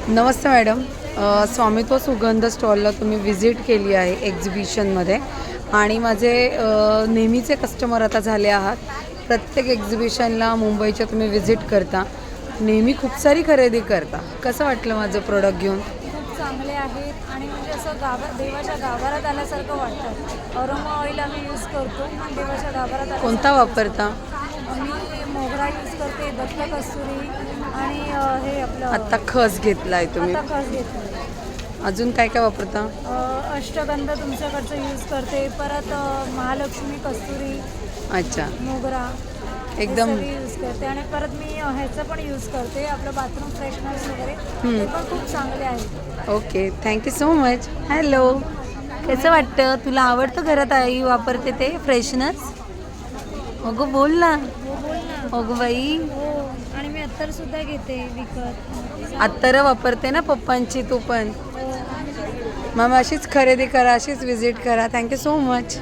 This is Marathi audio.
नमस्ते मॅडम. स्वामित्व सुगंध स्टॉलला तुम्ही व्हिजिट केली आहे एक्झिबिशनमध्ये आणि माझे नेहमीचे कस्टमर आता झाले आहात. प्रत्येक एक्झिबिशनला मुंबईच्या तुम्ही व्हिजिट करता, नेहमी खूप सारी खरेदी करता. कसं वाटलं माझं प्रोडक्ट घेऊन? खूप चांगले आहेत आणि म्हणजे असं देवाच्या गाभारात आल्यासारखं वाटतं. अरोमा ऑइल आम्ही यूज करतो, देवाच्या गाभारात कोणता वापरता? मी मोगरा यूज करते, दत्त कस्तुरी आणि हे आपलं आत्ता खस घेतला आहे तुम्ही, आता खस घेतलं. अजून काय काय वापरता? अष्टगंध तुमच्याकडचं यूज करते, परत महालक्ष्मी कस्तुरी, अच्छा, मोगरा एकदम यूज करते आणि परत मी ह्याचं पण यूज करते, आपलं बाथरूम फ्रेशनर्स वगैरे ते पण खूप चांगले आहेत. Okay, thank you so much. Hello, कसं वाटतं? तुला आवडतं? घरात आई वापरते ते फ्रेशनर्स? अगं बोल ना. हो बोल ना. अगं बाई, हो, आणि मी अत्तरसुद्धा घेते विकत. अत्तर वापरते ना पप्पांची तू पण. हो. मग अशीच खरेदी करा, अशीच व्हिजिट करा. Thank you so much.